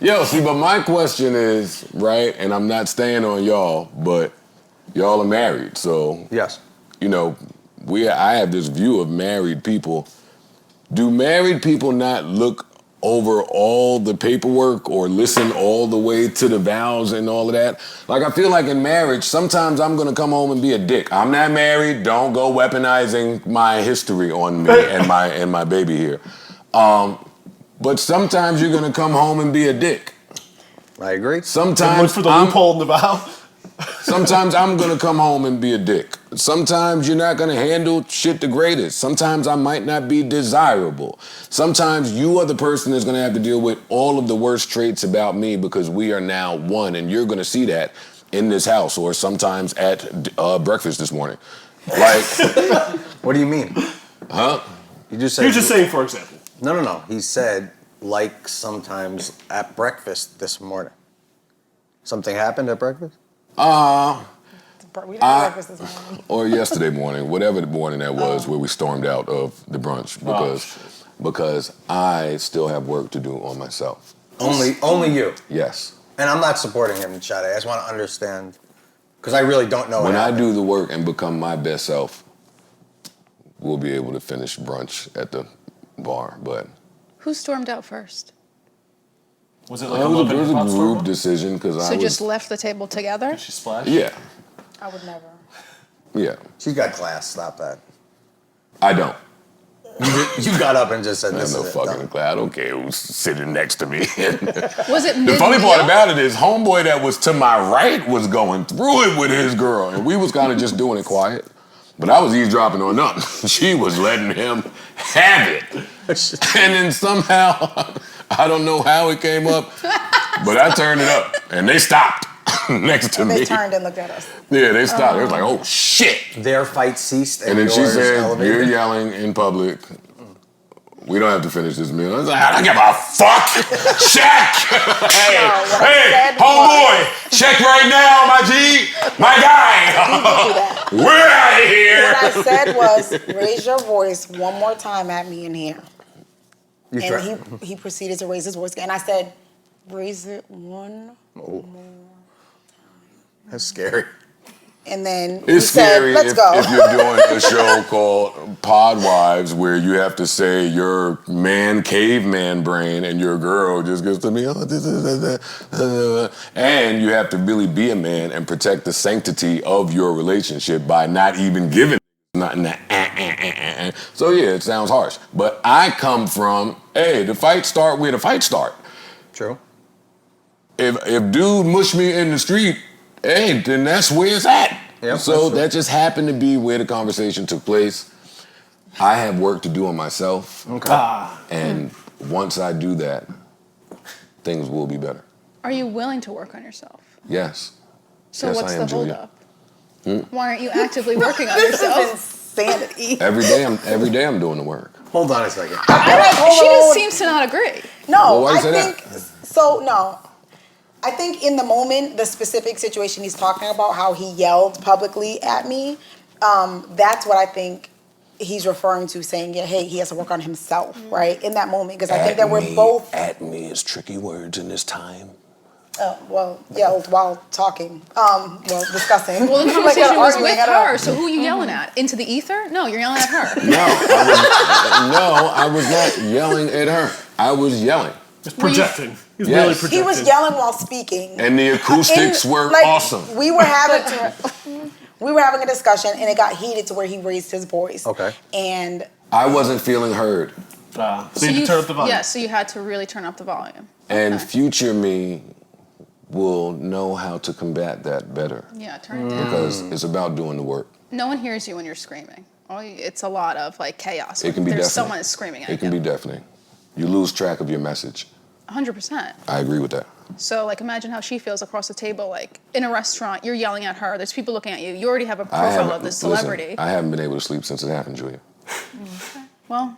Yo, see, but my question is, right, and I'm not staying on y'all, but y'all are married, so... Yes. You know, I have this view of married people. Do married people not look over all the paperwork or listen all the way to the vows and all of that? Like, I feel like in marriage, sometimes I'm gonna come home and be a dick. I'm not married, don't go weaponizing my history on me and my baby here. But sometimes you're gonna come home and be a dick. I agree. Sometimes look for the loophole in the vow. Sometimes I'm gonna come home and be a dick. Sometimes you're not gonna handle shit the greatest. Sometimes I might not be desirable. Sometimes you are the person that's gonna have to deal with all of the worst traits about me because we are now one, and you're gonna see that in this house or sometimes at breakfast this morning. Like, what do you mean? Huh? You just said. You're just saying, for example. No. He said, like sometimes at breakfast this morning. Something happened at breakfast? We didn't have breakfast this morning. Or yesterday morning, whatever the morning that was, where we stormed out of the brunch because I still have work to do on myself. Only you? Yes. And I'm not supporting him in chat. I just want to understand, because I really don't know. When I do the work and become my best self, we'll be able to finish brunch at the bar. But who stormed out first? Was it like it was a group decision because I was... just left the table together? Did she splash? Yeah. I would never. Yeah. She's got class. Stop that. I don't. You got up and just said, I have no fucking class. I don't care who's sitting next to me. Was it The funny part about it is homeboy that was to my right was going through it with his girl, and we was kind of just doing it quiet. But I was eavesdropping on nothing. She was letting him have it. And then somehow, I don't know how it came up, but I turned it up, and they stopped next to me. They turned and looked at us. Yeah, they stopped. They was like, oh, shit. Their fight ceased, and then she yours said, elevated. you're yelling in public. We don't have to finish this meal. I was like, I don't give a fuck. Check. hey, homeboy, check right now, my G, my guy. We're out of here. What I said was, raise your voice one more time at me in here. And he proceeded to raise his voice again. And I said, raise it one more time. That's scary. And then it's scary said, let's go. if you're doing a show called Podwives where you have to say your caveman brain and your girl just gets to me, and you have to really be a man and protect the sanctity of your relationship by not even giving nothing. So yeah, it sounds harsh. But I come from, hey, the fight start where the fight start. True. If dude mush me in the street, hey, then that's where it's at. Yep, so that just happened to be where the conversation took place. I have work to do on myself. Okay. And once I do that, things will be better. Are you willing to work on yourself? Yes. So yes, what's I am, the holdup? Julia. Why aren't you actively working on yourself? Insanity. Every day I'm doing the work. Hold on a second. She just seems to not agree. No, well, why you say think that? so. No, I think in the moment, the specific situation he's talking about, how he yelled publicly at me, that's what I think he's referring to, saying, yeah, hey, he has to work on himself, right? In that moment, because I think that we're both... At me is tricky words in this time. Well, yelled while talking, discussing. Well, the conversation was with her, so who are you yelling at? Into the ether? No, you're yelling at her. No, I was not yelling at her. I was yelling. Just projecting. He's Yes. really projecting. He was yelling while speaking. And the acoustics were awesome. We were having a discussion, and it got heated to where he raised his voice. Okay. And I wasn't feeling heard. So you had to turn up the volume. Yeah, so you had to really turn up the volume. And future me will know how to combat that better. Yeah, turn it down. Because it's about doing the work. No one hears you when you're screaming. It's a lot of like chaos. It can be There's deafening. someone screaming at you. It can be deafening. You lose track of your message. 100%. I agree with that. So like imagine how she feels across the table, like in a restaurant, you're yelling at her, there's people looking at you, you already have a profile of this celebrity. Listen, I haven't been able to sleep since it happened, Julia. Okay. Well,